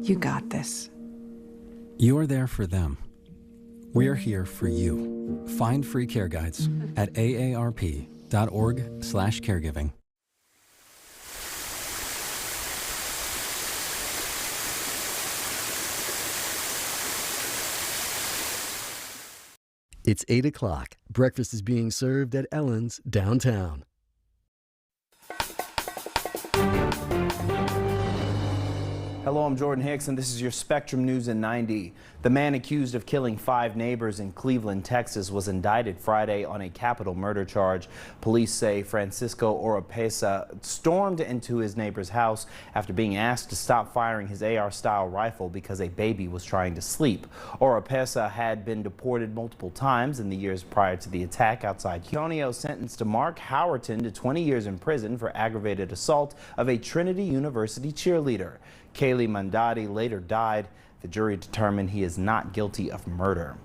You got this. You're there for them. We're here for you. Find free care guides at aarp.org/caregiving. It's 8 o'clock. Breakfast is being served at Ellen's downtown. Hello, I'm Jordan Hicks, and this is your Spectrum News in 90. The man accused of killing 5 neighbors in Cleveland, Texas, was indicted Friday on a capital murder charge. Police say Francisco Oropesa stormed into his neighbor's house after being asked to stop firing his AR-style rifle because a baby was trying to sleep. Oropesa had been deported multiple times in the years prior to the attack outside. Antonio sentenced to Mark Howerton to 20 years in prison for aggravated assault of a Trinity University cheerleader. Kaylee Mandati later died. The jury determined he is not guilty of murder.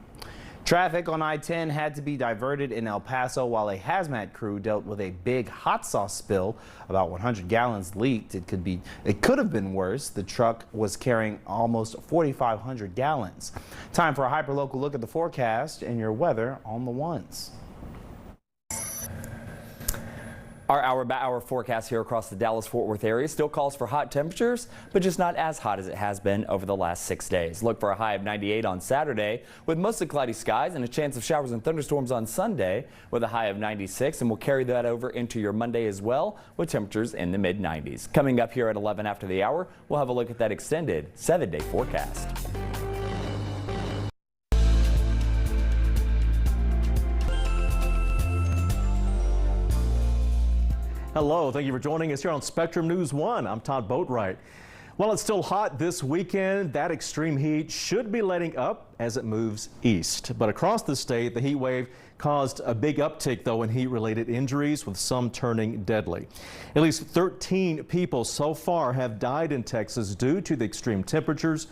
Traffic on I-10 had to be diverted in El Paso while a hazmat crew dealt with a big hot sauce spill. About 100 gallons leaked. It could have been worse. The truck was carrying almost 4,500 gallons. Time for a hyperlocal look at the forecast and your weather on the ones. Our hour-by-hour forecast here across the Dallas-Fort Worth area still calls for hot temperatures, but just not as hot as it has been over the last 6 days. Look for a high of 98 on Saturday with mostly cloudy skies and a chance of showers and thunderstorms on Sunday with a high of 96, and we'll carry that over into your Monday as well with temperatures in the mid-90s. Coming up here at 11 after the hour, we'll have a look at that extended 7-day forecast. Hello, thank you for joining us here on Spectrum News 1. I'm Todd Boatwright. While it's still hot this weekend, that extreme heat should be letting up as it moves east. But across the state, the heat wave caused a big uptick, though, in heat-related injuries, with some turning deadly. At least 13 people so far have died in Texas due to the extreme temperatures.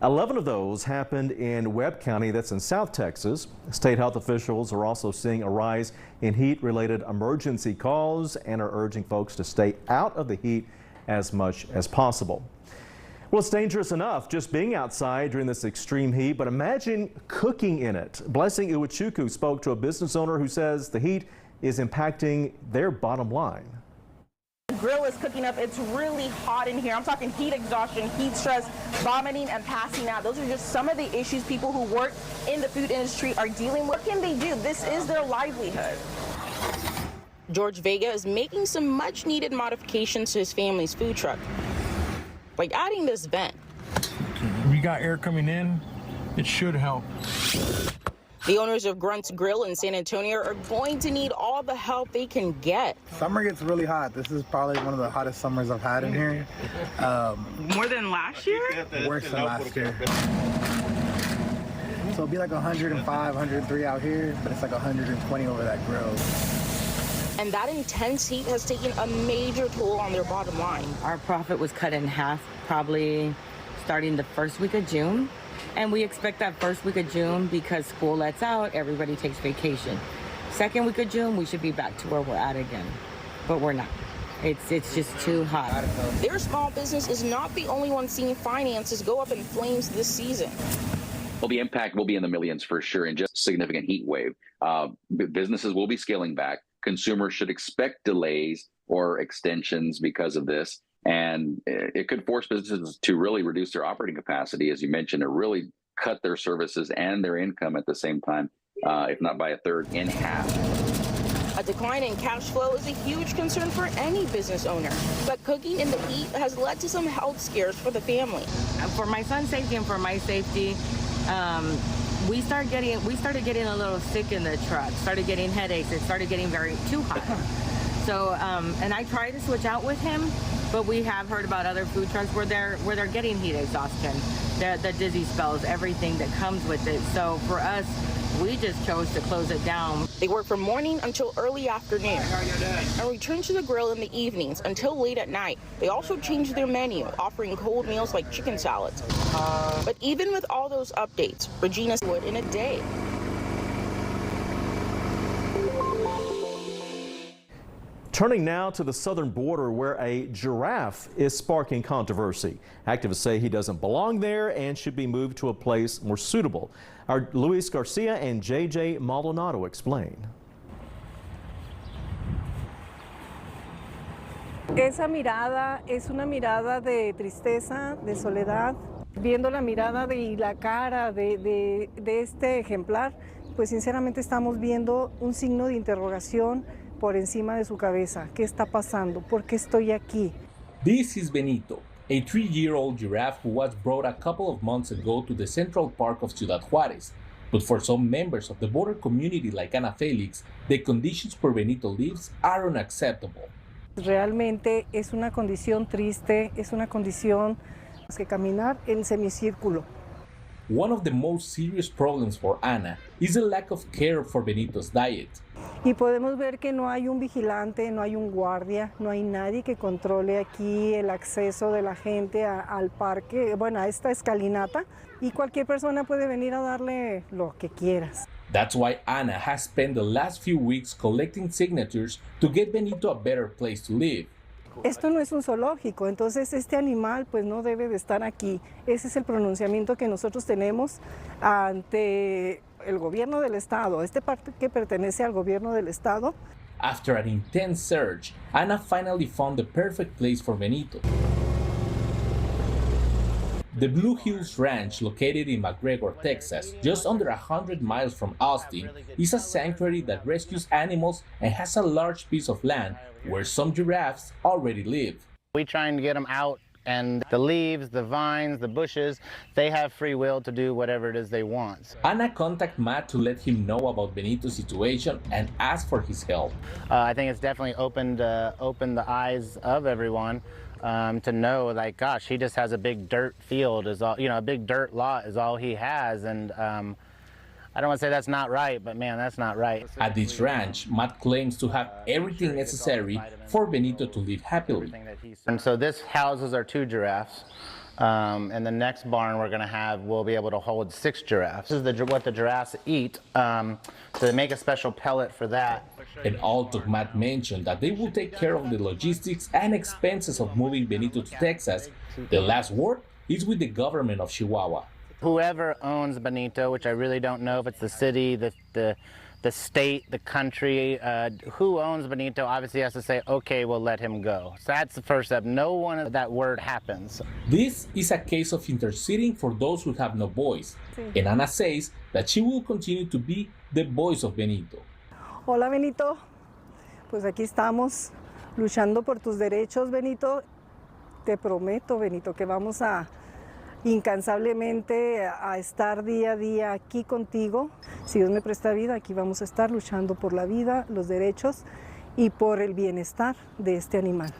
11 of those happened in Webb County, that's in South Texas. State health officials are also seeing a rise in heat-related emergency calls and are urging folks to stay out of the heat as much as possible. Well, it's dangerous enough just being outside during this extreme heat, but imagine cooking in it. Blessing Iwachuku spoke to a business owner who says the heat is impacting their bottom line. The grill is cooking up. It's really hot in here. I'm talking heat exhaustion, heat stress, vomiting, and passing out. Those are just some of the issues people who work in the food industry are dealing with. What can they do? This is their livelihood. George Vega is making some much needed modifications to his family's food truck, like adding this vent. We got air coming in. It should help. The owners of Grunt's Grill in San Antonio are going to need all the help they can get. Summer gets really hot. This is probably one of the hottest summers I've had in here. More than last year? Worse than last year. So it'll be like 105, 103 out here, but it's like 120 over that grill. And that intense heat has taken a major toll on their bottom line. Our profit was cut in half probably starting the first week of June. And we expect that first week of June, because school lets out, everybody takes vacation. Second week of June, we should be back to where we're at again, but we're not. It's just too hot. Their small business is not the only one seeing finances go up in flames this season. Well, the impact will be in the millions for sure, and just significant heat wave. Businesses will be scaling back. Consumers should expect delays or extensions because of this. And it could force businesses to really reduce their operating capacity, as you mentioned, or really cut their services and their income at the same time, if not by a third, in half. A decline in cash flow is a huge concern for any business owner, but cooking in the heat has led to some health scares for the family. For my son's safety and for my safety, we started getting a little sick in the truck, started getting headaches, it started getting too hot. So, and I tried to switch out with him, but we have heard about other food trucks where they're getting heat exhaustion, the dizzy spells, everything that comes with it. So for us, we just chose to close it down. They work from morning until early afternoon and return to the grill in the evenings until late at night. They also change their menu, offering cold meals like chicken salads. But even with all those updates, Regina would in a day. Turning now to the southern border where a giraffe is sparking controversy. Activists say he doesn't belong there and should be moved to a place more suitable. Our Luis Garcia and JJ Maldonado explain. Esa mirada es una mirada de tristeza, de soledad. Viendo la mirada y la cara de este ejemplar, pues sinceramente estamos viendo un signo de interrogación por encima de su cabeza. ¿Qué está pasando? ¿Por qué estoy aquí? This is Benito, a 3-year-old giraffe who was brought a couple of months ago to the Central Park of Ciudad Juárez. But for some members of the border community like Ana Felix, the conditions where Benito lives are unacceptable. Realmente es una condición triste, es una condición que caminar en semicírculo. One of the most serious problems for Ana is the lack of care for Benito's diet. Y podemos ver que no hay un vigilante, no hay un guardia, no hay nadie que controle aquí el acceso de la gente al parque, bueno, a esta escalinata, y cualquier persona puede venir a darle lo que quieras. That's why Ana has spent the last few weeks collecting signatures to get Benito a better place to live. Esto no es un zoológico, entonces este animal pues no debe de estar aquí. Ese es el pronunciamiento que nosotros tenemos ante el gobierno del estado, este parque que pertenece al gobierno del estado. After an intense search, Ana finally found the perfect place for Benito. The Blue Hills Ranch, located in McGregor, Texas, just under 100 miles from Austin, is a sanctuary that rescues animals and has a large piece of land where some giraffes already live. We try and get them out, and the leaves, the vines, the bushes, they have free will to do whatever it is they want. Ana contacted Matt to let him know about Benito's situation and ask for his help. I think it's definitely opened the eyes of everyone. To know, like, gosh, he just has a big dirt field, is all, you know, a big dirt lot is all he has, and I don't want to say that's not right, but man, that's not right. At this ranch, Matt claims to have everything necessary for Benito to live happily. And so this houses our 2 giraffes, and the next barn we're going to have will be able to hold 6 giraffes. This is what the giraffes eat, so they make a special pellet for that. And also, Matt mentioned that they will take care of the logistics and expenses of moving Benito to Texas. The last word is with the government of Chihuahua. Whoever owns Benito, which I really don't know if it's the city, the state, the country, who owns Benito obviously has to say, okay, we'll let him go. So that's the first step. No one of that word happens. This is a case of interceding for those who have no voice. And Ana says that she will continue to be the voice of Benito. Hola Benito, pues aquí estamos luchando por tus derechos, Benito. Te prometo, Benito, que vamos a incansablemente a estar día a día aquí contigo. Si Dios me presta vida, aquí vamos a estar luchando por la vida, los derechos y por el bienestar de este animal.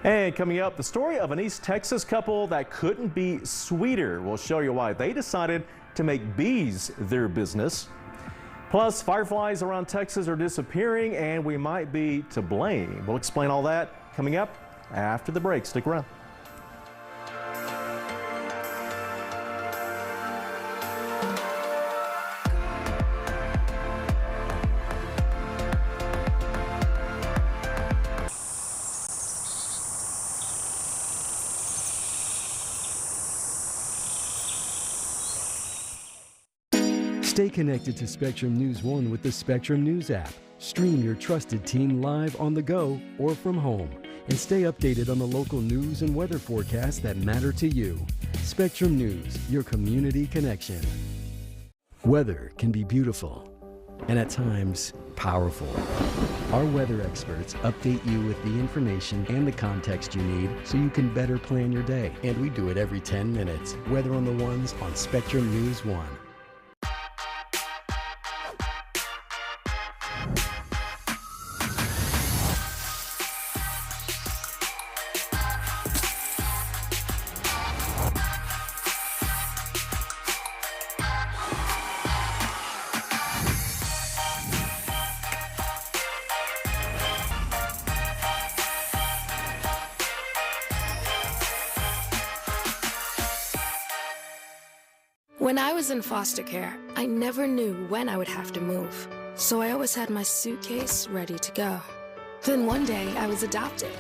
And coming up, the story of an East Texas couple that couldn't be sweeter. We'll show you why they decided to make bees their business. Plus, fireflies around Texas are disappearing and we might be to blame. We'll explain all that coming up after the break. Stick around. Stay connected to Spectrum News 1 with the Spectrum News app. Stream your trusted team live on the go or from home. And stay updated on the local news and weather forecasts that matter to you. Spectrum News, your community connection. Weather can be beautiful and at times powerful. Our weather experts update you with the information and the context you need so you can better plan your day. And we do it every 10 minutes. Weather on the Ones on Spectrum News 1. When I was in foster care, I never knew when I would have to move. So I always had my suitcase ready to go. Then one day I was adopted.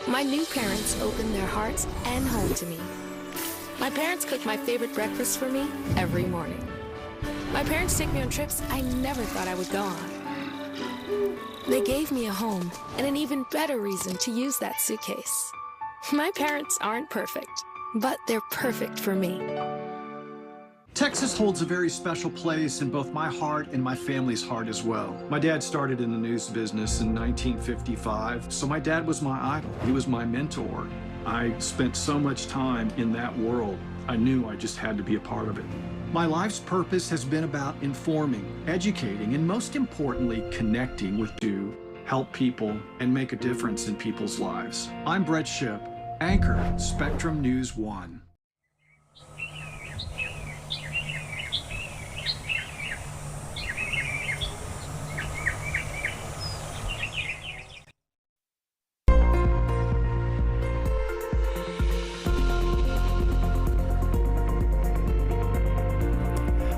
My new parents opened their hearts and home to me. My parents cook my favorite breakfast for me every morning. My parents take me on trips I never thought I would go on. They gave me a home and an even better reason to use that suitcase. My parents aren't perfect, but they're perfect for me. Texas holds a very special place in both my heart and my family's heart as well. My dad started in the news business in 1955, so my dad was my idol. He was my mentor. I spent so much time in that world, I knew I just had to be a part of it. My life's purpose has been about informing, educating, and most importantly, connecting with you, help people, and make a difference in people's lives. I'm Brett Shipp, anchor, Spectrum News 1.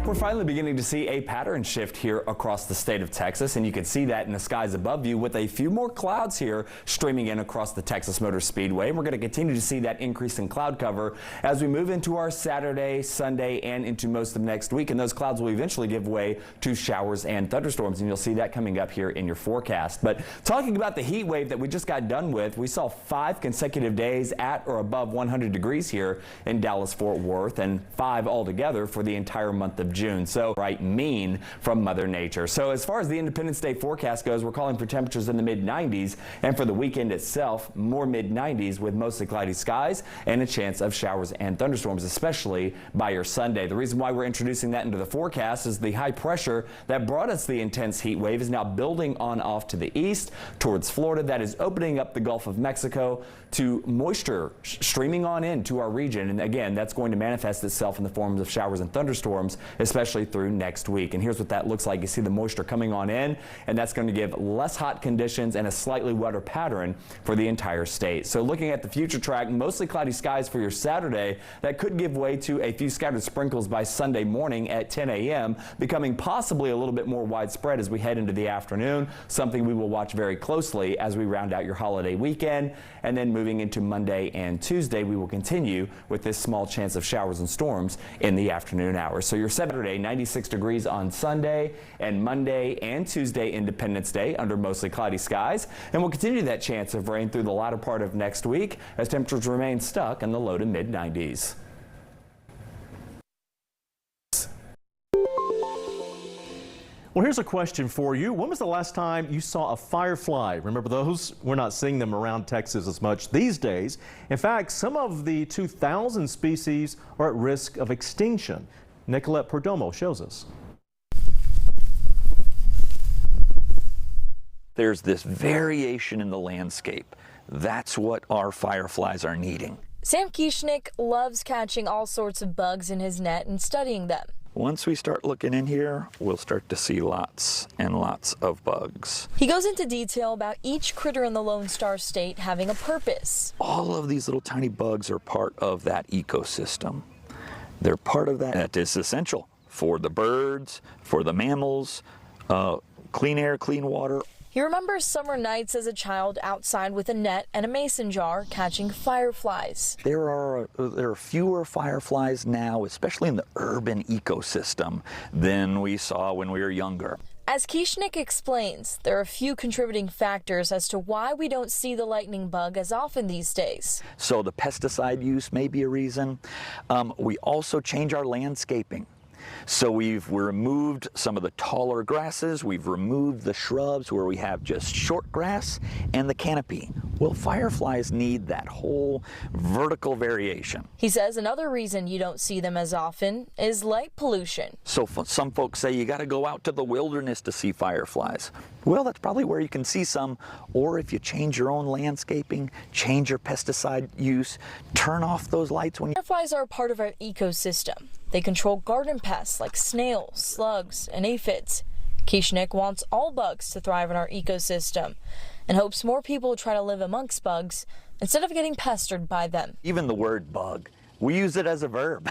We're finally beginning to see a pattern shift here across the state of Texas, and you can see that in the skies above you with a few more clouds here streaming in across the Texas Motor Speedway. And we're going to continue to see that increase in cloud cover as we move into our Saturday, Sunday, and into most of next week. And those clouds will eventually give way to showers and thunderstorms, and you'll see that coming up here in your forecast. But talking about the heat wave that we just got done with, we saw 5 consecutive days at or above 100 degrees here in Dallas-Fort Worth, and 5 altogether for the entire month of June. So right mean from Mother Nature. So as far as the Independence Day forecast goes, we're calling for temperatures in the mid-90s, and for the weekend itself, more mid-90s with mostly cloudy skies and a chance of showers and thunderstorms, especially by your Sunday. The reason why we're introducing that into the forecast is the high pressure that brought us the intense heat wave is now building on off to the east towards Florida. That is opening up the Gulf of Mexico to moisture streaming on into our region. And again, that's going to manifest itself in the forms of showers and thunderstorms, especially through next week. And here's what that looks like. You see the moisture coming on in, and that's going to give less hot conditions and a slightly wetter pattern for the entire state. So looking at the future track, mostly cloudy skies for your Saturday. That could give way to a few scattered sprinkles by Sunday morning at 10 a.m., becoming possibly a little bit more widespread as we head into the afternoon, something we will watch very closely as we round out your holiday weekend. And then moving into Monday and Tuesday, we will continue with this small chance of showers and storms in the afternoon hours. So your Saturday, 96 degrees on Sunday, and Monday and Tuesday, Independence Day, under mostly cloudy skies. And we'll continue that chance of rain through the latter part of next week as temperatures remain stuck in the low to mid 90s. Well, here's a question for you. When was the last time you saw a firefly? Remember those? We're not seeing them around Texas as much these days. In fact, some of the 2,000 species are at risk of extinction. Nicolette Perdomo shows us. There's this variation in the landscape. That's what our fireflies are needing. Sam Kieschnick loves catching all sorts of bugs in his net and studying them. Once we start looking in here, we'll start to see lots and lots of bugs. He goes into detail about each critter in the Lone Star State having a purpose. All of these little tiny bugs are part of that ecosystem. They're part of that is essential for the birds, for the mammals, clean air, clean water. He remembers summer nights as a child outside with a net and a mason jar catching fireflies. There are fewer fireflies now, especially in the urban ecosystem, than we saw when we were younger. As Kieschnick explains, there are a few contributing factors as to why we don't see the lightning bug as often these days. So the pesticide use may be a reason. We also change our landscaping. So we've removed some of the taller grasses, we've removed the shrubs where we have just short grass and the canopy. Well, fireflies need that whole vertical variation. He says another reason you don't see them as often is light pollution. So some folks say you got to go out to the wilderness to see fireflies. Well, that's probably where you can see some, or if you change your own landscaping, change your pesticide use, turn off those lights when you... Fireflies are a part of our ecosystem. They control garden pests like snails, slugs, and aphids. Kieschnick wants all bugs to thrive in our ecosystem and hopes more people try to live amongst bugs instead of getting pestered by them. Even the word bug, we use it as a verb.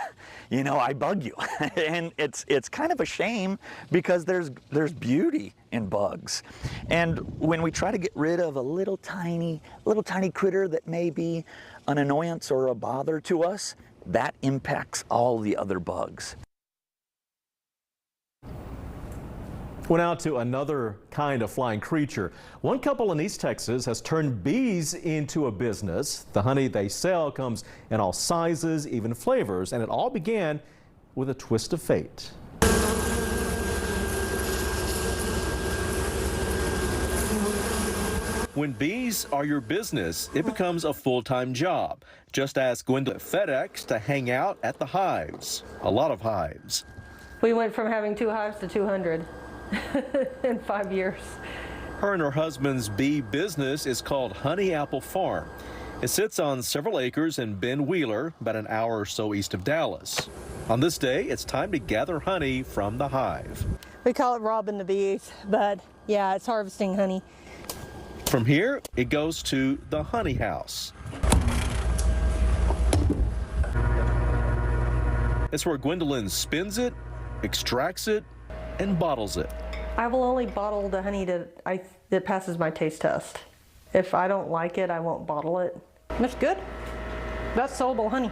You know, I bug you. And it's kind of a shame because there's beauty in bugs. And when we try to get rid of a little tiny critter that may be an annoyance or a bother to us, that impacts all the other bugs. Well, now to another kind of flying creature. One couple in East Texas has turned bees into a business. The honey they sell comes in all sizes, even flavors, and it all began with a twist of fate. When bees are your business, it becomes a full-time job. Just ask Gwendolyn at FedEx to hang out at the hives. A lot of hives. We went from having 2 hives to 200 in 5 years. Her and her husband's bee business is called Honey Apple Farm. It sits on several acres in Ben Wheeler, about an hour or so east of Dallas. On this day, it's time to gather honey from the hive. We call it robbing the bees, but yeah, it's harvesting honey. From here, it goes to the honey house. It's where Gwendolyn spins it, extracts it, and bottles it. I will only bottle the honey that passes my taste test. If I don't like it, I won't bottle it. That's good. That's soluble honey.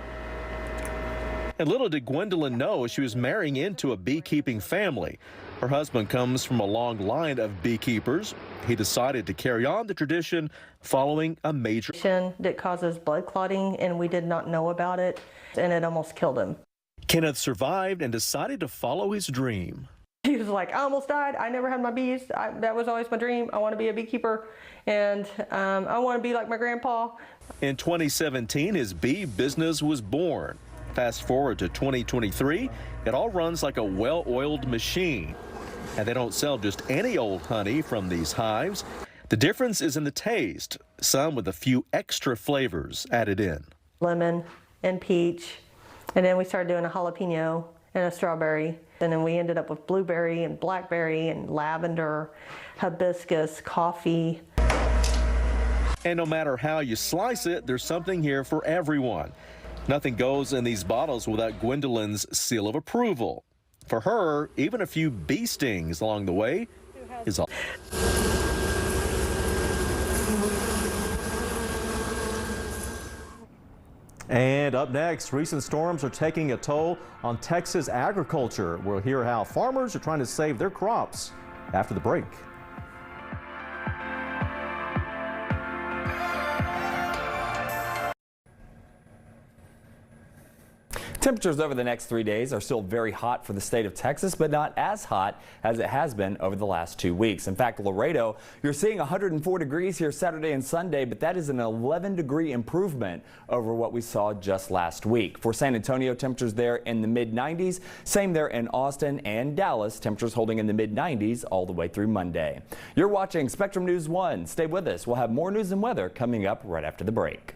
And little did Gwendolyn know she was marrying into a beekeeping family. Her husband comes from a long line of beekeepers. He decided to carry on the tradition following a major that causes blood clotting, and we did not know about it, and it almost killed him. Kenneth survived and decided to follow his dream. He was like, I almost died. I never had my bees. That was always my dream. I want to be a beekeeper, and I want to be like my grandpa. In 2017, his bee business was born. Fast forward to 2023, it all runs like a well-oiled machine. And they don't sell just any old honey from these hives. The difference is in the taste, some with a few extra flavors added in. Lemon and peach, and then we started doing a jalapeno and a strawberry. And then we ended up with blueberry and blackberry and lavender, hibiscus, coffee. And no matter how you slice it, there's something here for everyone. Nothing goes in these bottles without Gwendolyn's seal of approval. For her, even a few bee stings along the way is all. And up next, recent storms are taking a toll on Texas agriculture. We'll hear how farmers are trying to save their crops after the break. Temperatures over the next 3 days are still very hot for the state of Texas, but not as hot as it has been over the last 2 weeks. In fact, Laredo, you're seeing 104 degrees here Saturday and Sunday, but that is an 11-degree improvement over what we saw just last week. For San Antonio, temperatures there in the mid-90s. Same there in Austin and Dallas, temperatures holding in the mid-90s all the way through Monday. You're watching Spectrum News 1. Stay with us. We'll have more news and weather coming up right after the break.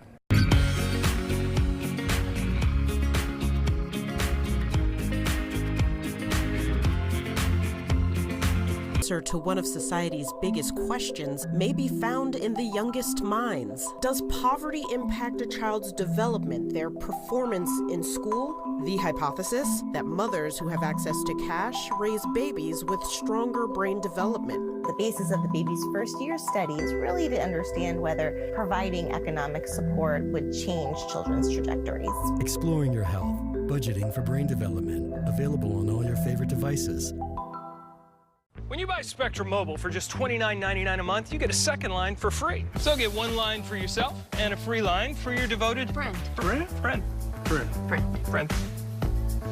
To one of society's biggest questions may be found in the youngest minds. Does poverty impact a child's development, their performance in school? The hypothesis that mothers who have access to cash raise babies with stronger brain development. The basis of the baby's first year study is really to understand whether providing economic support would change children's trajectories. Exploring your health, budgeting for brain development, available on all your favorite devices. When you buy Spectrum Mobile for just $29.99 a month, you get a second line for free. So get one line for yourself and a free line for your devoted friend.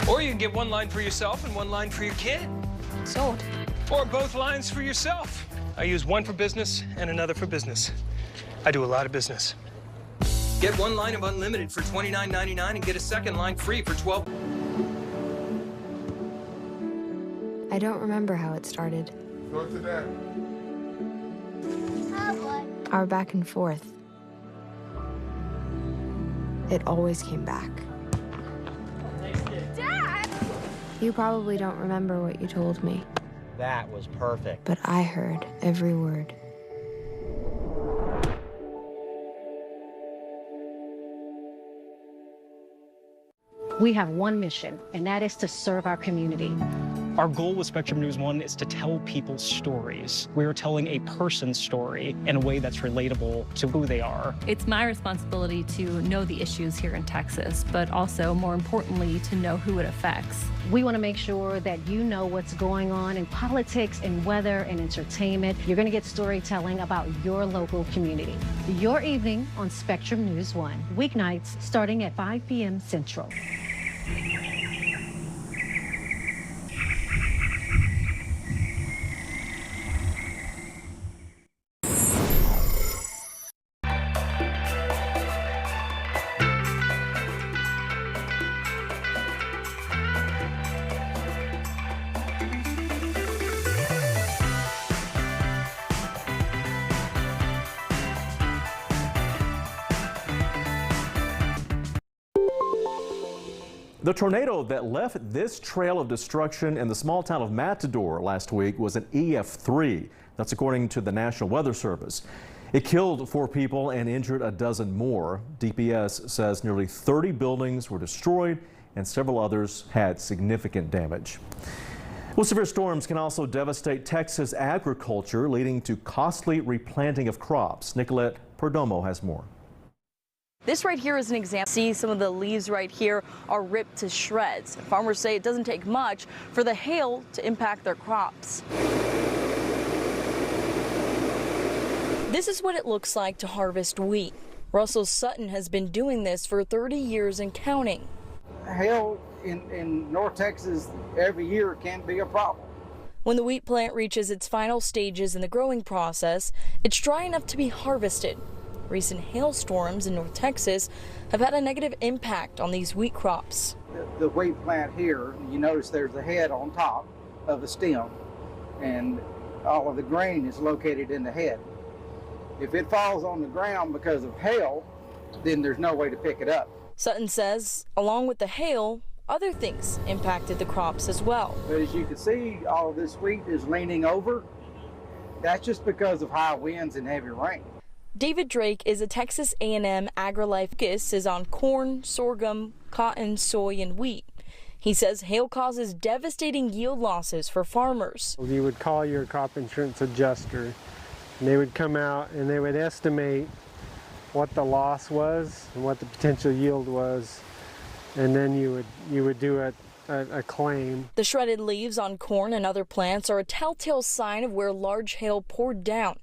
Or you can get one line for yourself and one line for your kid. Sold. Or both lines for yourself. I use one for business and another for business. I do a lot of business. Get one line of unlimited for $29.99 and get a second line free for $12. I don't remember how it started. Go to that. Our back and forth. It always came back. Dad! You probably don't remember what you told me. That was perfect. But I heard every word. We have one mission, and that is to serve our community. Our goal with Spectrum News 1 is to tell people's stories. We're telling a person's story in a way that's relatable to who they are. It's my responsibility to know the issues here in Texas, but also, more importantly, to know who it affects. We want to make sure that you know what's going on in politics and weather and entertainment. You're going to get storytelling about your local community. Your evening on Spectrum News 1, weeknights starting at 5 p.m. Central. The tornado that left this trail of destruction in the small town of Matador last week was an EF3. That's according to the National Weather Service. It killed 4 people and injured a dozen more. DPS says nearly 30 buildings were destroyed and several others had significant damage. Well, severe storms can also devastate Texas agriculture, leading to costly replanting of crops. Nicolette Perdomo has more. This right here is an example. See, some of the leaves right here are ripped to shreds. Farmers say it doesn't take much for the hail to impact their crops. This is what it looks like to harvest wheat. Russell Sutton has been doing this for 30 years and counting. Hail in North Texas every year can be a problem. When the wheat plant reaches its final stages in the growing process, it's dry enough to be harvested. Recent hailstorms in North Texas have had a negative impact on these wheat crops. The wheat plant here, you notice there's a head on top of the stem, and all of the grain is located in the head. If it falls on the ground because of hail, then there's no way to pick it up. Sutton says, along with the hail, other things impacted the crops as well. But as you can see, all of this wheat is leaning over. That's just because of high winds and heavy rain. David Drake is a Texas A&M AgriLife focus is on corn, sorghum, cotton, soy, and wheat. He says hail causes devastating yield losses for farmers. You would call your crop insurance adjuster, and they would come out and they would estimate what the loss was and what the potential yield was, and then you would do a claim. The shredded leaves on corn and other plants are a telltale sign of where large hail poured down.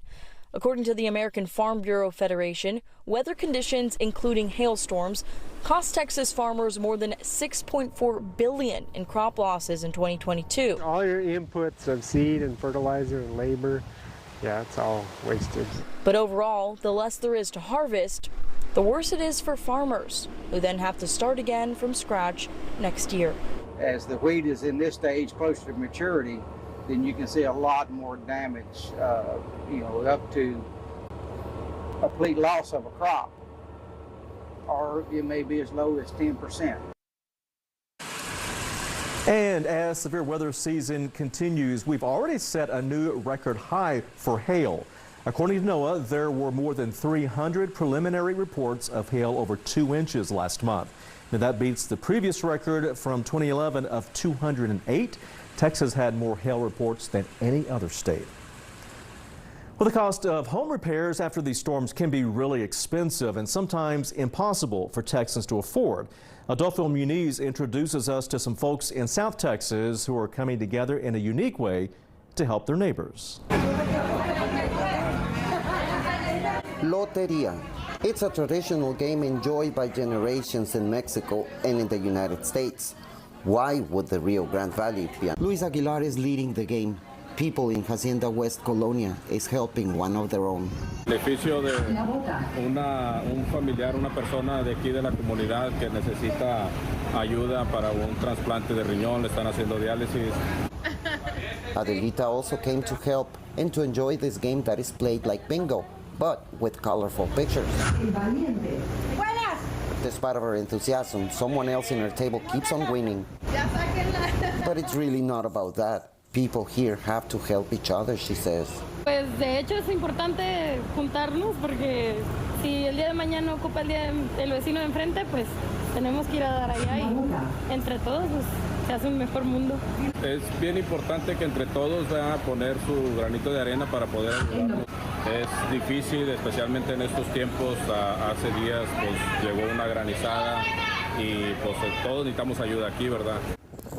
According to the American Farm Bureau Federation, weather conditions, including hailstorms, cost Texas farmers more than $6.4 billion in crop losses in 2022. All your inputs of seed and fertilizer and labor, yeah, it's all wasted. But overall, the less there is to harvest, the worse it is for farmers, who then have to start again from scratch next year. As the wheat is in this stage closer to maturity, then you can see a lot more damage, up to a complete loss of a crop, or it may be as low as 10%. And as severe weather season continues, we've already set a new record high for hail. According to NOAA, there were more than 300 preliminary reports of hail over 2 inches last month. Now that beats the previous record from 2011 of 208. Texas had more hail reports than any other state. Well, the cost of home repairs after these storms can be really expensive and sometimes impossible for Texans to afford. Adolfo Muniz introduces us to some folks in South Texas who are coming together in a unique way to help their neighbors. Loteria. It's a traditional game enjoyed by generations in Mexico and in the United States. Why would the Rio Grande Valley be? Luis Aguilar is leading the game. People in Hacienda West Colonia is helping one of their own. Beneficio de un familiar, una persona de aquí de la comunidad que necesita ayuda para un trasplante de riñón, le están haciendo diálisis. Adelita also came to help and to enjoy this game that is played like bingo, but with colorful pictures. Despite of her enthusiasm, someone else in her table keeps on winning. But it's really not about that. People here have to help each other, she says. Pues de hecho es importante juntarnos porque si el día de mañana ocupa el vecino de enfrente, pues tenemos que ir a dar allá y entre todos pues, se hace un mejor mundo. Es bien importante que entre todos vayan a poner su granito de arena para poder ayudarnos. Es difícil, especialmente en estos tiempos. Hace días pues llegó una granizada y pues todos necesitamos ayuda aquí, ¿verdad?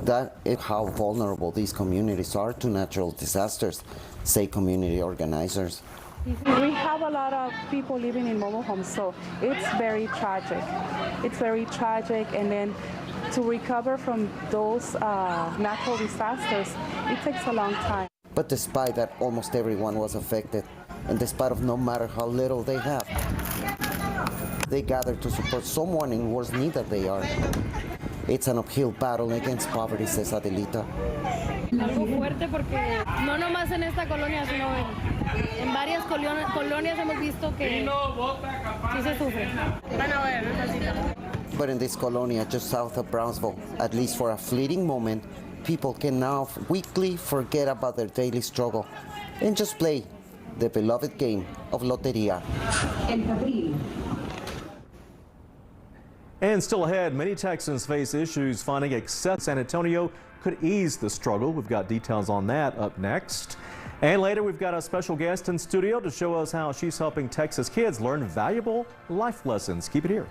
That is how vulnerable these communities are to natural disasters, say community organizers. We have a lot of people living in mobile homes, so it's very tragic. It's very tragic, and then to recover from those natural disasters, it takes a long time. But despite that, almost everyone was affected, and despite of no matter how little they have, they gather to support someone in worse need than they are. It's an uphill battle against poverty, says Adelita. Algo fuerte porque no nomás en esta colonia, sino en varias colonias hemos visto que sí se sufre. But in this colonia just south of Brownsville, at least for a fleeting moment, people can now weekly forget about their daily struggle and just play the beloved game of Loteria. And still ahead, many Texans face issues finding access. San Antonio could ease the struggle. We've got details on that up next. And later, we've got a special guest in studio to show us how she's helping Texas kids learn valuable life lessons. Keep it here.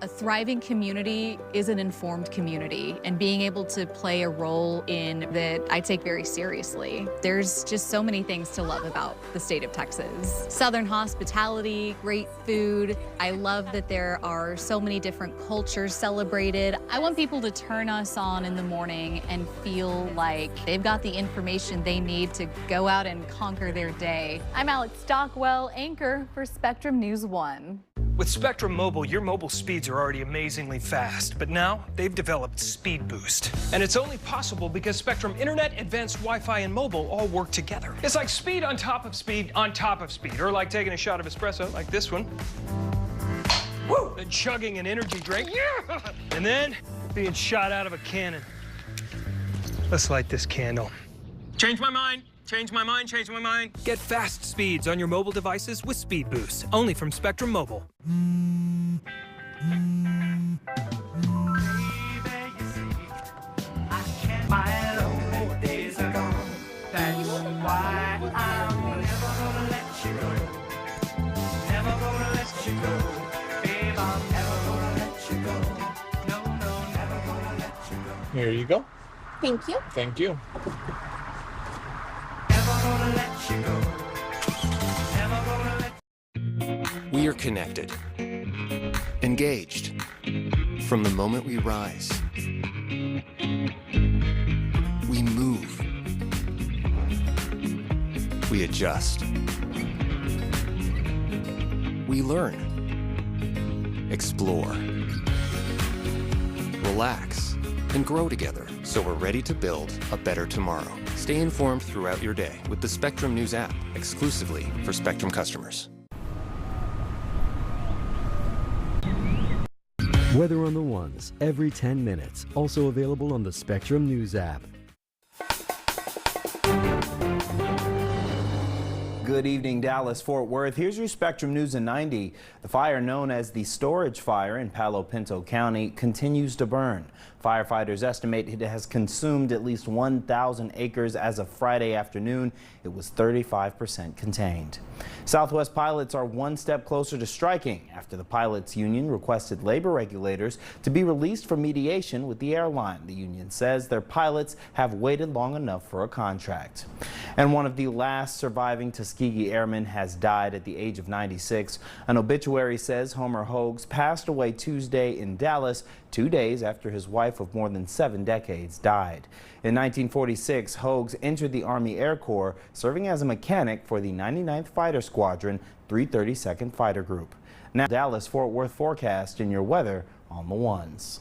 A thriving community is an informed community, and being able to play a role in that I take very seriously. There's just so many things to love about the state of Texas. Southern hospitality, great food. I love that there are so many different cultures celebrated. I want people to turn us on in the morning and feel like they've got the information they need to go out and conquer their day. I'm Alex Stockwell, anchor for Spectrum News 1. With Spectrum Mobile, your mobile speeds are already amazingly fast, but now they've developed Speed Boost. And it's only possible because Spectrum Internet, Advanced Wi-Fi, and mobile all work together. It's like speed on top of speed on top of speed, or like taking a shot of espresso, like this one. Woo! And chugging an energy drink. Yeah! And then being shot out of a cannon. Let's light this candle. Change my mind. Change my mind, change my mind. Get fast speeds on your mobile devices with Speed Boost, only from Spectrum Mobile. Here you go. Thank you. Thank you. We are connected, engaged, from the moment we rise. We move. We adjust. We learn, explore, relax, and grow together so we're ready to build a better tomorrow. Stay informed throughout your day with the Spectrum News app, exclusively for Spectrum customers. Weather on the Ones, every 10 minutes. Also available on the Spectrum News app. Good evening, Dallas, Fort Worth. Here's your Spectrum News in 90. The fire known as the Storage Fire in Palo Pinto County continues to burn. Firefighters estimate it has consumed at least 1,000 acres as of Friday afternoon. It was 35% contained. Southwest pilots are one step closer to striking after the pilots union requested labor regulators to be released for mediation with the airline. The union says their pilots have waited long enough for a contract. And one of the last surviving Tuskegee Tuskegee Airman has died at the age of 96. An obituary says Homer Hogues passed away Tuesday in Dallas, 2 days after his wife of more than 7 decades died. In 1946, Hogues entered the Army Air Corps, serving as a mechanic for the 99th Fighter Squadron, 332nd Fighter Group. Now, Dallas-Fort Worth forecast and your weather on the ones.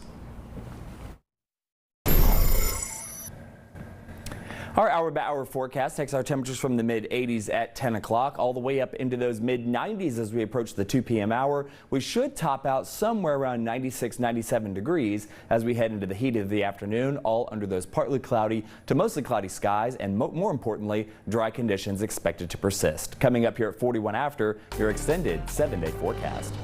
Our hour-by-hour forecast takes our temperatures from the mid-80s at 10 o'clock all the way up into those mid-90s as we approach the 2 p.m. hour. We should top out somewhere around 96, 97 degrees as we head into the heat of the afternoon, all under those partly cloudy to mostly cloudy skies and more importantly, dry conditions expected to persist. Coming up here at 41 after your extended 7-day forecast.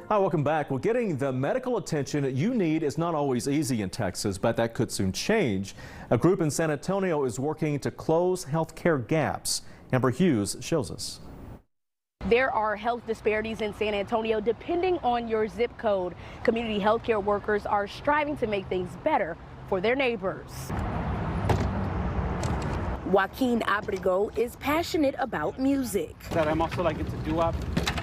Hi, welcome back. Well, getting the medical attention you need is not always easy in Texas, but that could soon change. A group in San Antonio is working to close health care gaps. Amber Hughes shows us. There are health disparities in San Antonio depending on your zip code. Community healthcare workers are striving to make things better for their neighbors. Joaquin Abrigo is passionate about music. That I'm also like into doo-wop,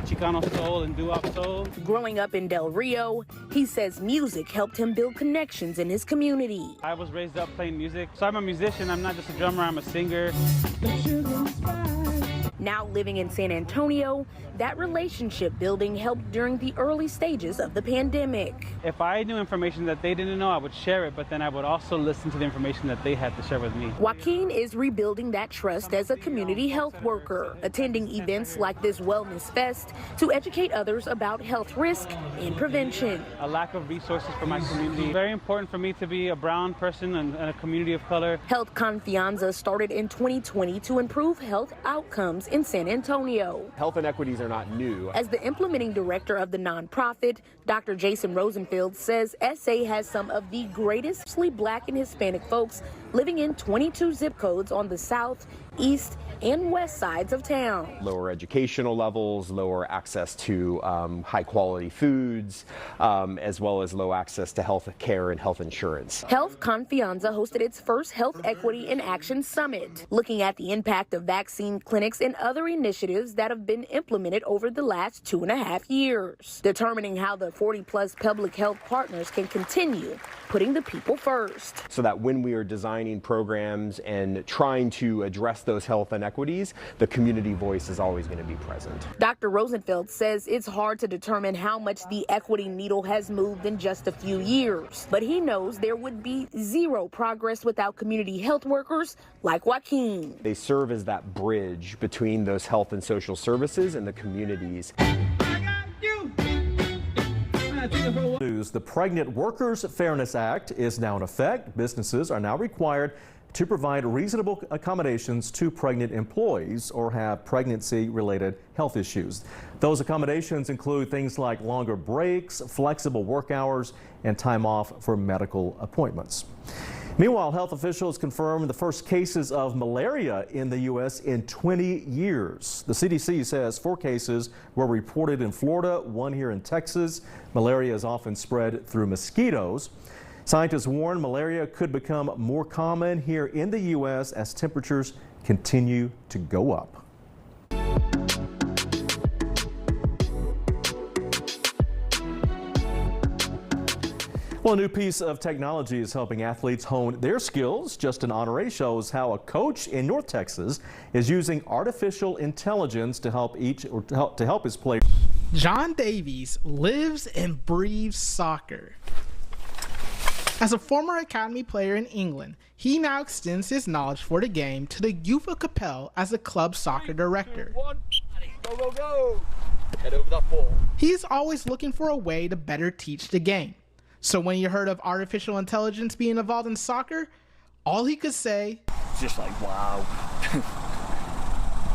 Chicano soul and doo-wop soul. Growing up in Del Rio, he says music helped him build connections in his community. I was raised up playing music, so I'm a musician. I'm not just a drummer, I'm a singer. Now living in San Antonio, that relationship building helped during the early stages of the pandemic. If I knew information that they didn't know, I would share it, but then I would also listen to the information that they had to share with me. Joaquin is rebuilding that trust as a community health worker, attending events like this Wellness Fest to educate others about health risk and prevention. A lack of resources for my community. Very important for me to be a brown person and a community of color. Health Confianza started in 2020 to improve health outcomes in San Antonio. Health inequities are not new. As the implementing director of the nonprofit, Dr. Jason Rosenfeld says SA has some of the greatest Black and Hispanic folks living in 22 zip codes on the south, east, and west sides of town. Lower educational levels, lower access to high quality foods, as well as low access to health care and health insurance. Health Confianza hosted its first Health Equity in Action Summit, looking at the impact of vaccine clinics and other initiatives that have been implemented over the last 2.5 years, determining how the 40+ public health partners can continue putting the people first. So that when we are designing programs and trying to address those health inequities, the community voice is always going to be present. Dr. Rosenfeld says it's hard to determine how much the equity needle has moved in just a few years, but he knows there would be zero progress without community health workers like Joaquin. They serve as that bridge between those health and social services and the communities. News: the Pregnant Workers Fairness Act is now in effect. Businesses are now required to provide reasonable accommodations to pregnant employees or have pregnancy-related health issues. Those accommodations include things like longer breaks, flexible work hours, and time off for medical appointments. Meanwhile, health officials confirmed the first cases of malaria in the U.S. in 20 years. The CDC says 4 cases were reported in Florida, 1 here in Texas. Malaria is often spread through mosquitoes. Scientists warn malaria could become more common here in the U.S. as temperatures continue to go up. Well, a new piece of technology is helping athletes hone their skills. Justin Honore shows how a coach in North Texas is using artificial intelligence to help his players. John Davies lives and breathes soccer. As a former academy player in England, he now extends his knowledge for the game to the youth of Comtel as a club soccer director. Go, go, go! Head over that ball. He's always looking for a way to better teach the game. So when you heard of artificial intelligence being involved in soccer, all he could say, it's just like, wow.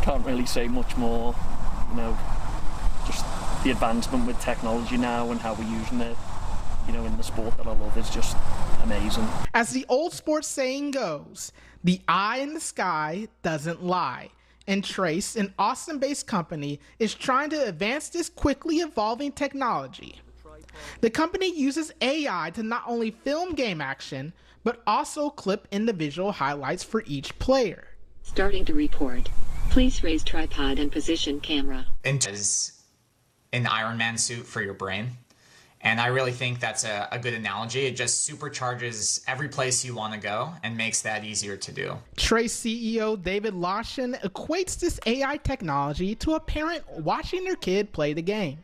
Can't really say much more, you know, just the advancement with technology now and how we're using it, you know, in the sport that I love is just amazing. As the old sports saying goes, the eye in the sky doesn't lie. And Trace, an Austin-based company, is trying to advance this quickly evolving technology. The company uses AI to not only film game action, but also clip individual highlights for each player. Starting to report. Please raise tripod and position camera. Is an Iron Man suit for your brain. And I really think that's a good analogy. It just supercharges every place you want to go and makes that easier to do. Trace CEO David Lawson equates this AI technology to a parent watching their kid play the game.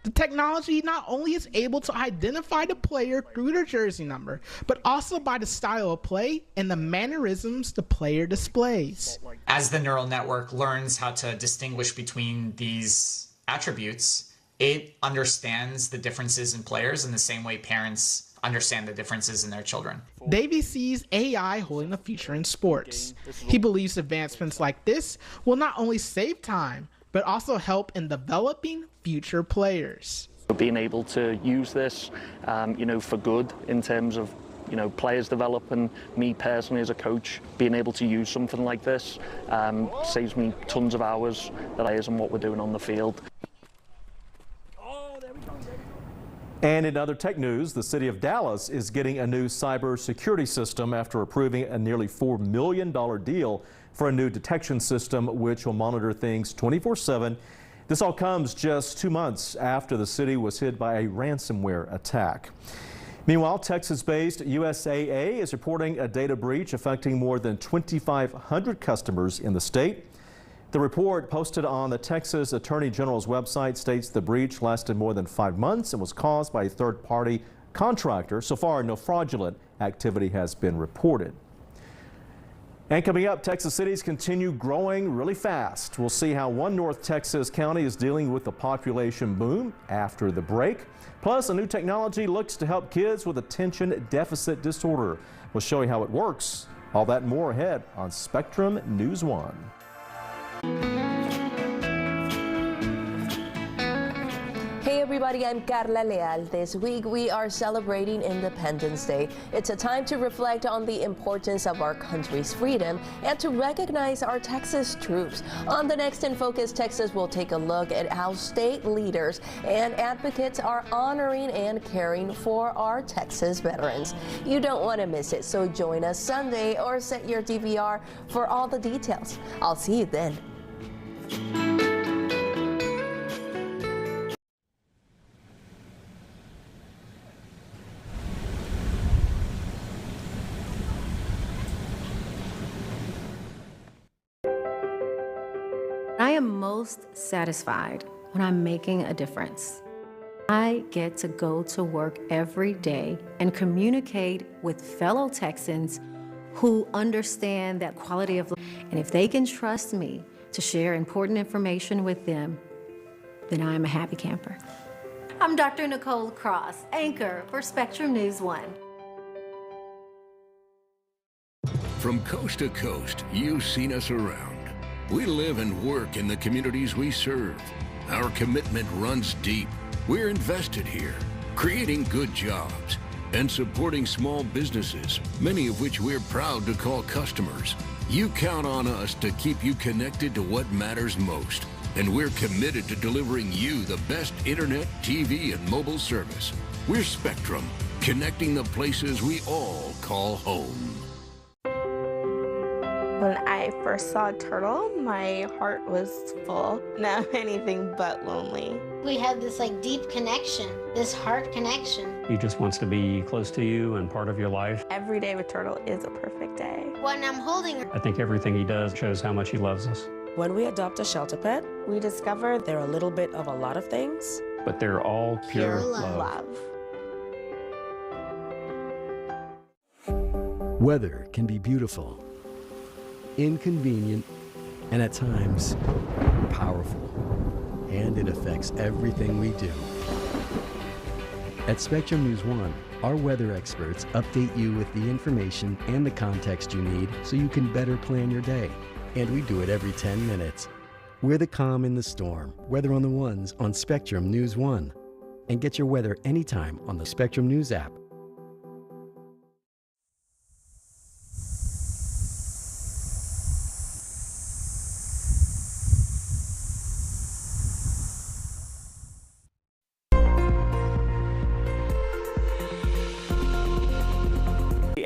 The technology not only is able to identify the player through their jersey number, but also by the style of play and the mannerisms the player displays. As the neural network learns how to distinguish between these attributes, it understands the differences in players in the same way parents understand the differences in their children. Davey sees AI holding a future in sports. He believes advancements like this will not only save time, but also help in developing future players. Being able to use this, for good in terms of, players developing, me personally as a coach, being able to use something like this saves me tons of hours that I isn't what we're doing on the field. And in other tech news, the city of Dallas is getting a new cybersecurity system after approving a nearly $4 million deal for a new detection system which will monitor things 24/7. This all comes just 2 months after the city was hit by a ransomware attack. Meanwhile, Texas-based USAA is reporting a data breach affecting more than 2,500 customers in the state. The report posted on the Texas Attorney General's website states the breach lasted more than 5 months and was caused by a third-party contractor. So far, no fraudulent activity has been reported. And coming up, Texas cities continue growing really fast. We'll see how one North Texas county is dealing with the population boom after the break. Plus, a new technology looks to help kids with attention deficit disorder. We'll show you how it works. All that and more ahead on Spectrum News 1. Hey everybody, I'm Carla Leal. This week we are celebrating Independence Day. It's a time to reflect on the importance of our country's freedom and to recognize our Texas troops. On the next In Focus Texas, we'll take a look at how state leaders and advocates are honoring and caring for our Texas veterans. You don't want to miss it, so join us Sunday or set your DVR for all the details. I'll see you then. I am most satisfied when I'm making a difference. I get to go to work every day and communicate with fellow Texans who understand that quality of life. And if they can trust me to share important information with them, then I am a happy camper. I'm Dr. Nicole Cross, anchor for Spectrum News 1. From coast to coast, you've seen us around. We live and work in the communities we serve. Our commitment runs deep. We're invested here, creating good jobs and supporting small businesses, many of which we're proud to call customers. You count on us to keep you connected to what matters most. And we're committed to delivering you the best internet, TV, and mobile service. We're Spectrum, connecting the places we all call home. When I first saw a turtle, my heart was full. Now I'm anything but lonely. We have this deep connection, this heart connection. He just wants to be close to you and part of your life. Every day with Turtle is a perfect day. When I'm holding her. I think everything he does shows how much he loves us. When we adopt a shelter pet, we discover they're a little bit of a lot of things. But they're all pure love. Weather can be beautiful, inconvenient, and at times powerful. And it affects everything we do. At Spectrum News 1, our weather experts update you with the information and the context you need so you can better plan your day. And we do it every 10 minutes. We're the calm in the storm, Weather on the Ones on Spectrum News 1. And get your weather anytime on the Spectrum News app.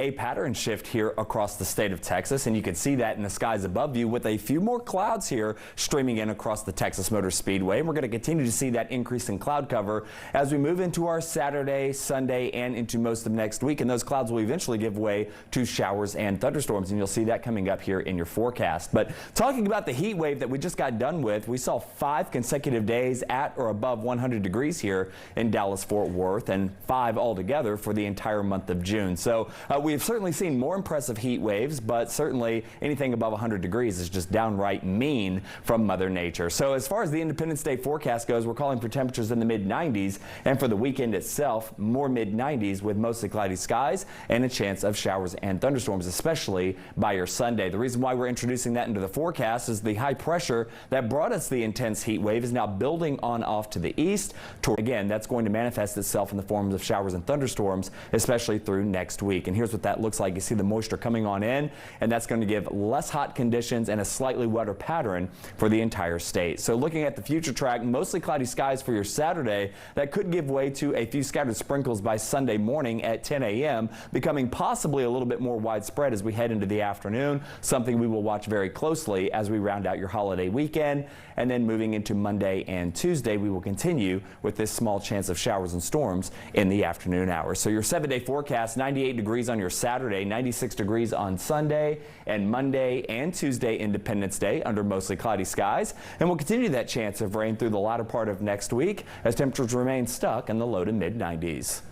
a pattern shift here across the state of Texas, and you can see that in the skies above you with a few more clouds here streaming in across the Texas Motor Speedway. And we're going to continue to see that increase in cloud cover as we move into our Saturday, Sunday, and into most of next week. And those clouds will eventually give way to showers and thunderstorms, and you'll see that coming up here in your forecast. But talking about the heat wave that we just got done with, we saw 5 consecutive days at or above 100 degrees here in Dallas-Fort Worth, and 5 altogether for the entire month of June. So we've certainly seen more impressive heat waves, but certainly anything above 100 degrees is just downright mean from Mother Nature. So as far as the Independence Day forecast goes, we're calling for temperatures in the mid-90s, and for the weekend itself, more mid-90s with mostly cloudy skies and a chance of showers and thunderstorms, especially by your Sunday. The reason why we're introducing that into the forecast is the high pressure that brought us the intense heat wave is now building on off to the east. Again, that's going to manifest itself in the forms of showers and thunderstorms, especially through next week. And here's what that looks like. You see the moisture coming on in, and that's going to give less hot conditions and a slightly wetter pattern for the entire state. So looking at the future track, mostly cloudy skies for your Saturday. That could give way to a few scattered sprinkles by Sunday morning at 10 a.m., becoming possibly a little bit more widespread as we head into the afternoon, something we will watch very closely as we round out your holiday weekend. And then moving into Monday and Tuesday, we will continue with this small chance of showers and storms in the afternoon hours. So your 7-day forecast, 98 degrees on your Saturday, 96 degrees on Sunday, and Monday and Tuesday, Independence Day, under mostly cloudy skies. And we'll continue that chance of rain through the latter part of next week as temperatures remain stuck in the low to mid-90s.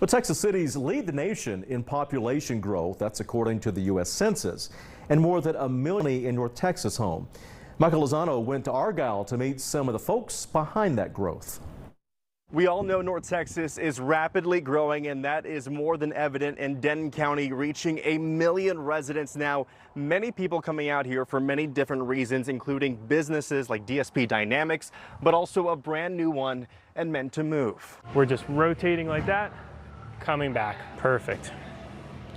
Well, Texas cities lead the nation in population growth. That's according to the U.S. Census, and more than 1 million in North Texas home. Michael Lozano went to Argyle to meet some of the folks behind that growth. We all know North Texas is rapidly growing, and that is more than evident in Denton County, reaching 1 million residents now. Many people coming out here for many different reasons, including businesses like DSP Dynamics, but also a brand new one and meant to move. We're just rotating like that, coming back. Perfect.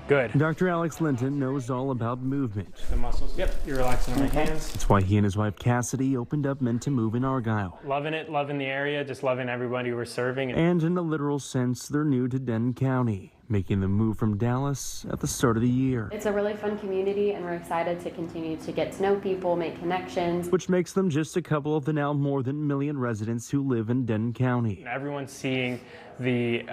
Good. Dr. Alex Linton knows all about movement. The muscles. Yep, you're relaxing on my hands. That's why he and his wife Cassidy opened up Meant to Move in Argyle. Loving it, loving the area, just loving everybody we're serving. And in a literal sense, they're new to Denton County, making the move from Dallas at the start of the year. It's a really fun community, and we're excited to continue to get to know people, make connections. Which makes them just a couple of the now more than 1 million residents who live in Denton County. Everyone's seeing the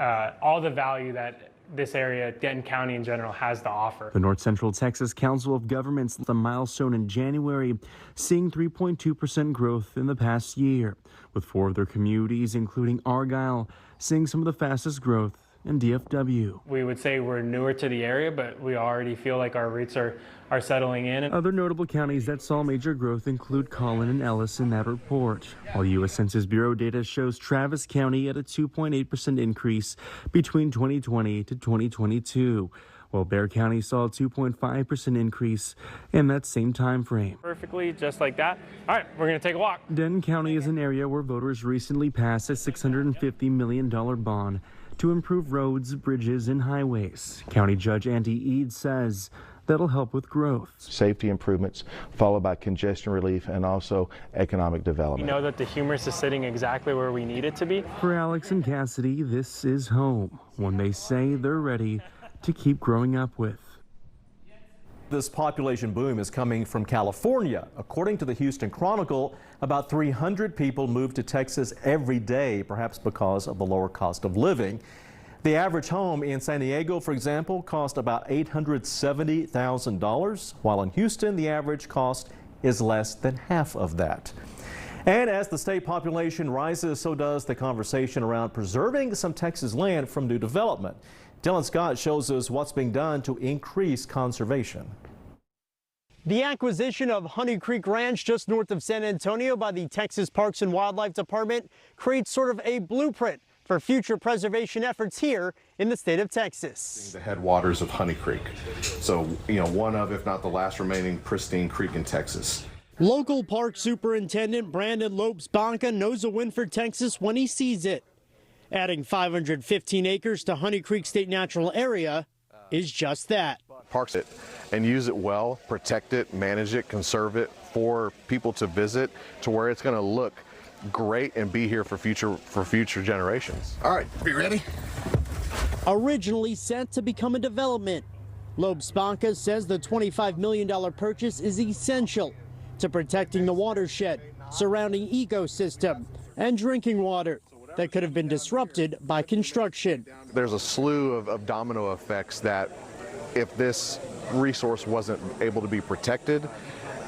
all the value that this area, Denton County in general, has to offer. The North Central Texas Council of Governments, the milestone in January, seeing 3.2% growth in the past year, with 4 of their communities, including Argyle, seeing some of the fastest growth in DFW. We would say we're newer to the area, but we already feel like our roots are settling in. Other notable counties that saw major growth include Collin and Ellis in that report, while U.S. Census Bureau data shows Travis County at a 2.8% increase between 2020 to 2022, while Bexar County saw a 2.5% increase in that same time frame. Perfectly, just like that. All right, we're going to take a walk. Denton County is an area where voters recently passed a $650 million bond to improve roads, bridges, and highways. County Judge Andy Eads says that'll help with growth. Safety improvements, followed by congestion relief and also economic development. We know that the humerus is sitting exactly where we need it to be. For Alex and Cassidy, this is home, one they say they're ready to keep growing up with. This population boom is coming from California. According to the Houston Chronicle, about 300 people move to Texas every day, perhaps because of the lower cost of living. The average home in San Diego, for example, cost about $870,000, while in Houston, the average cost is less than half of that. And as the state population rises, so does the conversation around preserving some Texas land from new development. Dylan Scott shows us what's being done to increase conservation. The acquisition of Honey Creek Ranch just north of San Antonio by the Texas Parks and Wildlife Department creates sort of a blueprint for future preservation efforts here in the state of Texas. The headwaters of Honey Creek. So, one of, if not the last remaining pristine creek in Texas. Local park superintendent Brandon Lopes-Banca knows a win for Texas when he sees it. Adding 515 acres to Honey Creek State Natural Area is just that. Parks it and use it well, protect it, manage it, conserve it for people to visit to where it's going to look great and be here for future generations. All right, be ready? Originally set to become a development, Loeb Spanka says the $25 million purchase is essential to protecting the watershed, surrounding ecosystem, and drinking water that could have been disrupted by construction. There's a slew of domino effects that if this resource wasn't able to be protected,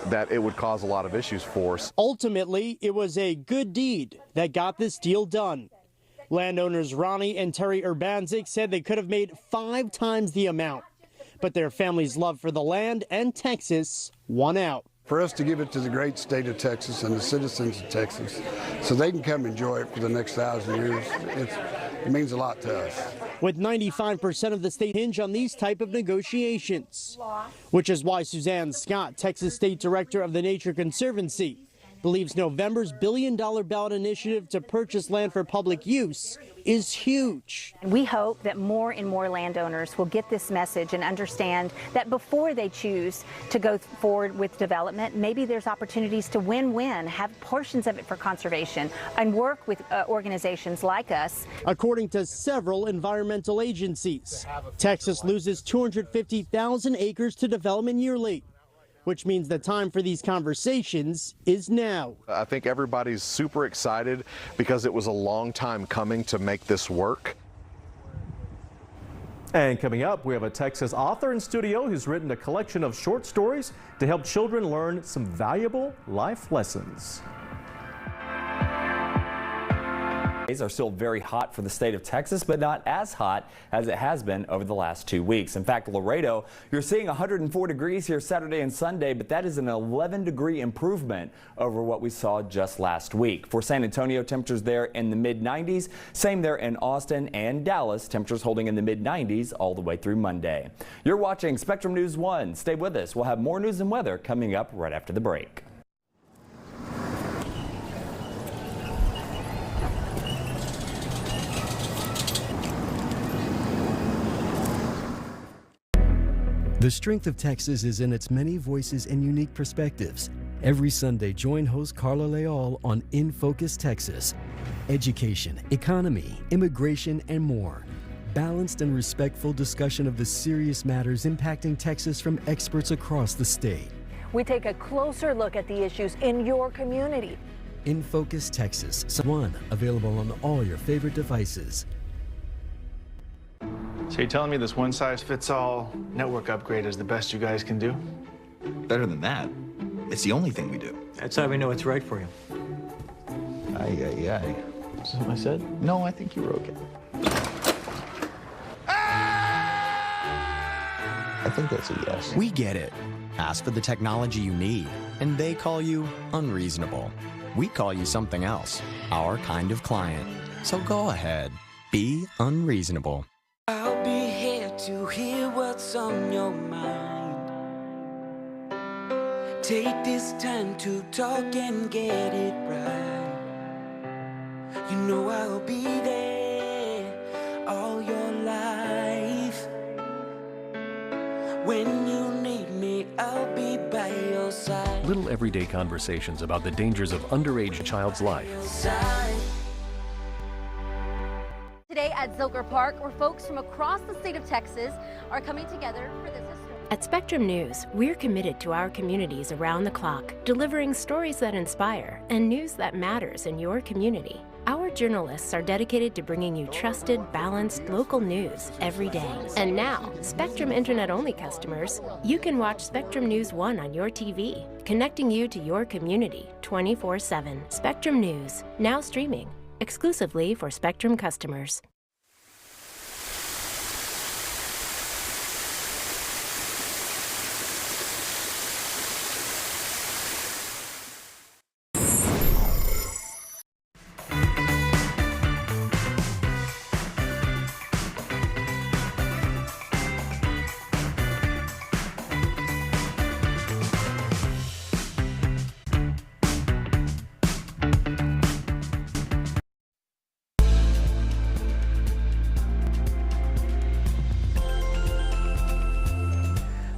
that it would cause a lot of issues for us. Ultimately, it was a good deed that got this deal done. Landowners Ronnie and Terry Urbanzik said they could have made 5 times the amount, but their family's love for the land and Texas won out. For us to give it to the great state of Texas and the citizens of Texas so they can come enjoy it for the next 1,000 years, it means a lot to us. With 95% of the state hinge on these type of negotiations, which is why Suzanne Scott, Texas State Director of the Nature Conservancy, believes November's billion-dollar ballot initiative to purchase land for public use is huge. We hope that more and more landowners will get this message and understand that before they choose to go forward with development, maybe there's opportunities to win-win, have portions of it for conservation, and work with organizations like us. According to several environmental agencies, Texas loses 250,000 acres to development yearly, which means the time for these conversations is now. I think everybody's super excited because it was a long time coming to make this work. And coming up, we have a Texas author in studio who's written a collection of short stories to help children learn some valuable life lessons. Days are still very hot for the state of Texas, but not as hot as it has been over the last 2 weeks. In fact, Laredo, you're seeing 104 degrees here Saturday and Sunday, but that is an 11-degree improvement over what we saw just last week. For San Antonio, temperatures there in the mid-90s. Same there in Austin and Dallas, temperatures holding in the mid-90s all the way through Monday. You're watching Spectrum News 1. Stay with us. We'll have more news and weather coming up right after the break. The strength of Texas is in its many voices and unique perspectives. Every Sunday, join host Carla Leal on In Focus Texas. Education, economy, immigration, and more. Balanced and respectful discussion of the serious matters impacting Texas from experts across the state. We take a closer look at the issues in your community. In Focus Texas, one available on all your favorite devices. So you're telling me this one-size-fits-all network upgrade is the best you guys can do? Better than that. It's the only thing we do. That's how we know it's right for you. Aye. Is that what I said? No, I think you were okay. I think that's a yes. We get it. Ask for the technology you need, and they call you unreasonable. We call you something else, our kind of client. So go ahead, be unreasonable. I'll be here to hear what's on your mind. Take this time to talk and get it right. You know I'll be there all your life. When you need me, I'll be by your side. Little everyday conversations about the dangers of underage child's life. Today at Zilker Park, where folks from across the state of Texas are coming together for this history. At Spectrum News, we're committed to our communities around the clock, delivering stories that inspire and news that matters in your community. Our journalists are dedicated to bringing you trusted, balanced local news every day. And now, Spectrum Internet-only customers, you can watch Spectrum News 1 on your TV, connecting you to your community 24/7. Spectrum News, now streaming, exclusively for Spectrum customers.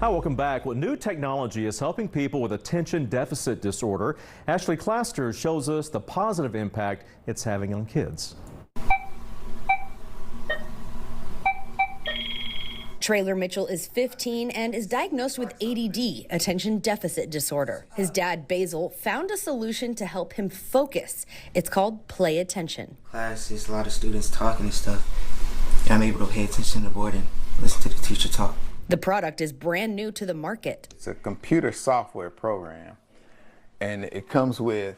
Hi, welcome back. Well, new technology is helping people with attention deficit disorder. Ashley Claster shows us the positive impact it's having on kids. Traylor Mitchell is 15 and is diagnosed with ADD, attention deficit disorder. His dad, Basil, found a solution to help him focus. It's called Play Attention. Class, there's a lot of students talking and stuff. And I'm able to pay attention to the board and listen to the teacher talk. The product is brand new to the market. It's a computer software program, and it comes with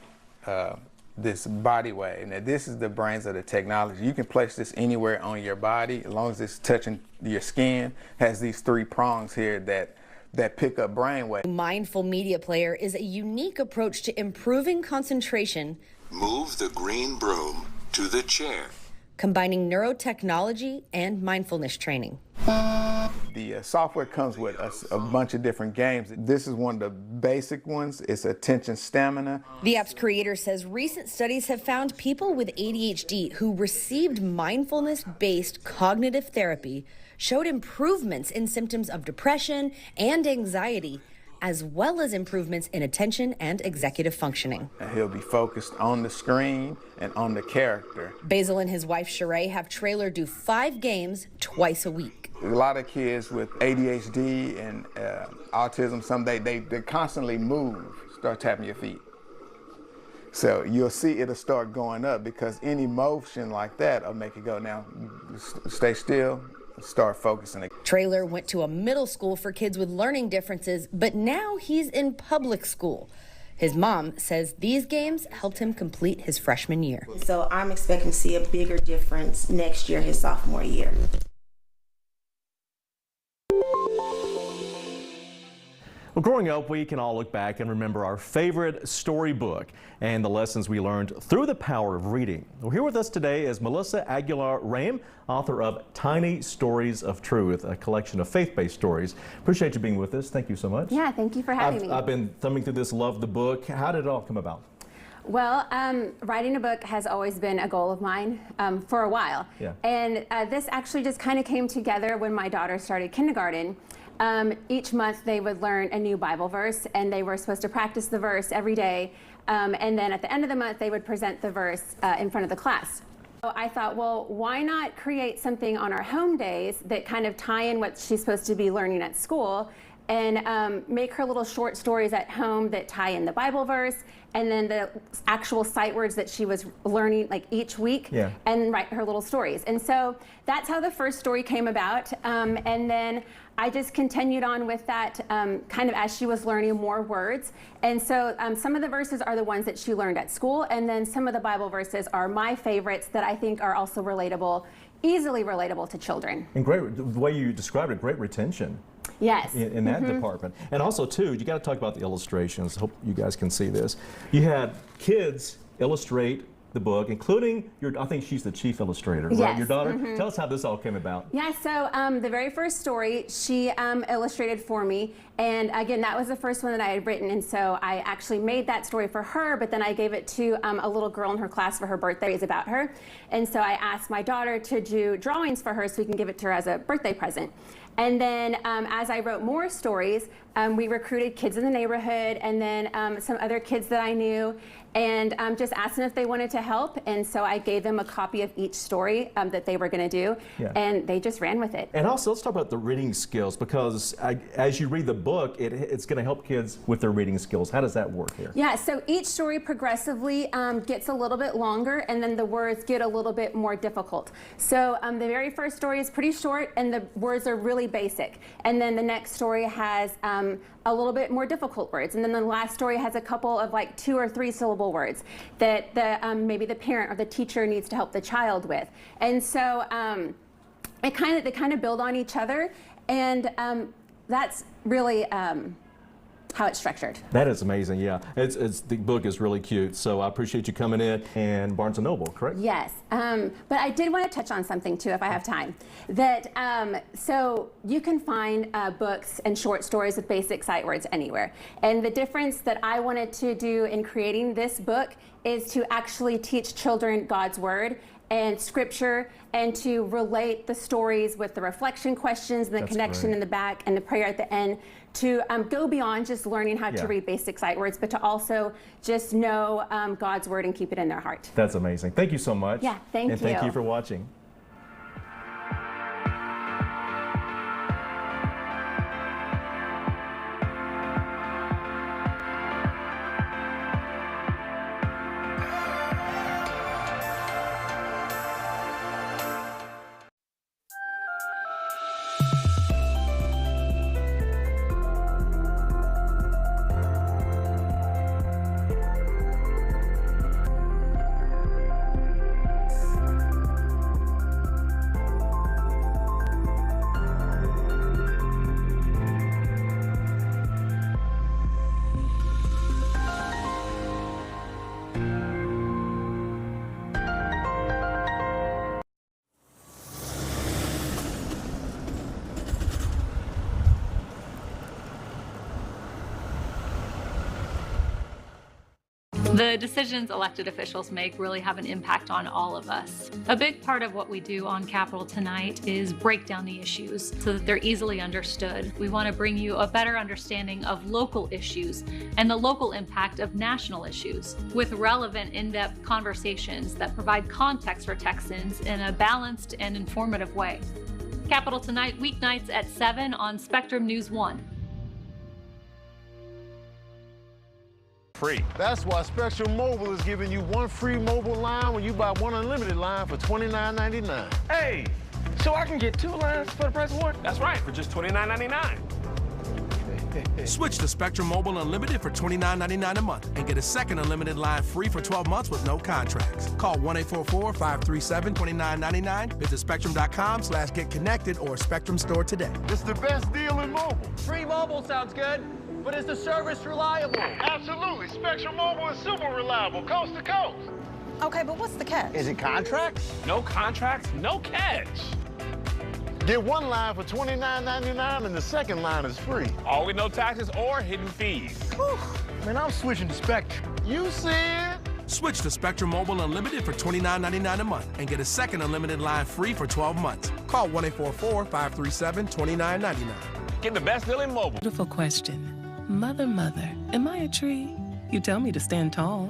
this body weight. Now, this is the brains of the technology. You can place this anywhere on your body as long as it's touching your skin. It has these 3 prongs here that pick up brain weight. Mindful Media Player is a unique approach to improving concentration. Move the green broom to the chair. Combining neurotechnology and mindfulness training. The software comes with a bunch of different games. This is one of the basic ones. It's attention stamina. The app's creator says recent studies have found people with ADHD who received mindfulness-based cognitive therapy showed improvements in symptoms of depression and anxiety, as well as improvements in attention and executive functioning. And he'll be focused on the screen and on the character. Basil and his wife Sheree have Traylor do 5 games twice a week. A lot of kids with ADHD and autism, they constantly move, start tapping your feet. So you'll see it'll start going up because any motion like that will make it go. Now, stay still. Start focusing. Traylor went to a middle school for kids with learning differences, but now he's in public school. His mom says these games helped him complete his freshman year. So I'm expecting to see a bigger difference next year, his sophomore year. Well, growing up, we can all look back and remember our favorite storybook and the lessons we learned through the power of reading. Well, here with us today is Melissa Aguilar-Rame, author of Tiny Stories of Truth, a collection of faith-based stories. Appreciate you being with us. Thank you so much. Yeah, thank you for having me. I've been thumbing through this, loved the book. How did it all come about? Well, writing a book has always been a goal of mine for a while. Yeah. And this actually just kind of came together when my daughter started kindergarten. Each month they would learn a new Bible verse, and they were supposed to practice the verse every day. And then at the end of the month, they would present the verse in front of the class. So I thought, well, why not create something on our home days that kind of tie in what she's supposed to be learning at school, and make her little short stories at home that tie in the Bible verse and then the actual sight words that she was learning like each week, and write her little stories. And so that's how the first story came about. And then I just continued on with that kind of as she was learning more words. And so some of the verses are the ones that she learned at school, and then some of the Bible verses are my favorites that I think are also relatable, easily relatable to children. And great, the way you described it, great retention. Yes. In that department. And also, too, you got to talk about the illustrations. Hope you guys can see this. You had kids illustrate the book, including I think she's the chief illustrator, right? Yes. Your daughter? Tell us how this all came about. Yeah, so the very first story she illustrated for me, and again, that was the first one that I had written, and so I actually made that story for her, but then I gave it to a little girl in her class for her birthday. It's about her, and so I asked my daughter to do drawings for her so we can give it to her as a birthday present. And then as I wrote more stories, we recruited kids in the neighborhood and then some other kids that I knew, and just asked them if they wanted to help. And so I gave them a copy of each story that they were going to do, and they just ran with it. And also, let's talk about the reading skills, because as you read the book, it's going to help kids with their reading skills. How does that work here? Yeah, so each story progressively gets a little bit longer, and then the words get a little bit more difficult. So the very first story is pretty short, and the words are really basic. And then the next story has a little bit more difficult words. And then the last story has a couple of like 2 or 3 syllable words that maybe the parent or the teacher needs to help the child with. And so they kind of build on each other, and that's really how it's structured. That is amazing, yeah. The book is really cute, so I appreciate you coming in. And Barnes & Noble, correct? Yes, but I did want to touch on something too, if I have time. That so you can find books and short stories with basic sight words anywhere. And the difference that I wanted to do in creating this book is to actually teach children God's Word and scripture, and to relate the stories with the reflection questions, and the connection in the back, and the prayer at the end, to go beyond just learning how to read basic sight words, but to also just know God's word and keep it in their heart. That's amazing. Thank you so much. Yeah, thank you. And thank you for watching. The decisions elected officials make really have an impact on all of us. A big part of what we do on Capitol Tonight is break down the issues so that they're easily understood. We want to bring you a better understanding of local issues and the local impact of national issues with relevant, in-depth conversations that provide context for Texans in a balanced and informative way. Capitol Tonight, weeknights at 7 on Spectrum News 1. Free. That's why Spectrum Mobile is giving you one free mobile line when you buy one unlimited line for $29.99. Hey, so I can get 2 lines for the price of 1? That's right, for just $29.99. Switch to Spectrum Mobile Unlimited for $29.99 a month and get a second unlimited line free for 12 months with no contracts. Call 1-844-537-2999. Visit spectrum.com/getconnected or Spectrum store today. It's the best deal in mobile. Free mobile sounds good, but is the service reliable? Absolutely. Spectrum Mobile is super reliable, coast to coast. Okay, but what's the catch? Is it contracts? No contracts, no catch. Get one line for $29.99 and the second line is free. All with no taxes or hidden fees. Whew. Man, I'm switching to Spectrum. You said? Switch to Spectrum Mobile Unlimited for $29.99 a month and get a second unlimited line free for 12 months. Call 1-844-537-2999. Get the best deal in mobile. Beautiful question. Mother, am I a tree? You tell me to stand tall.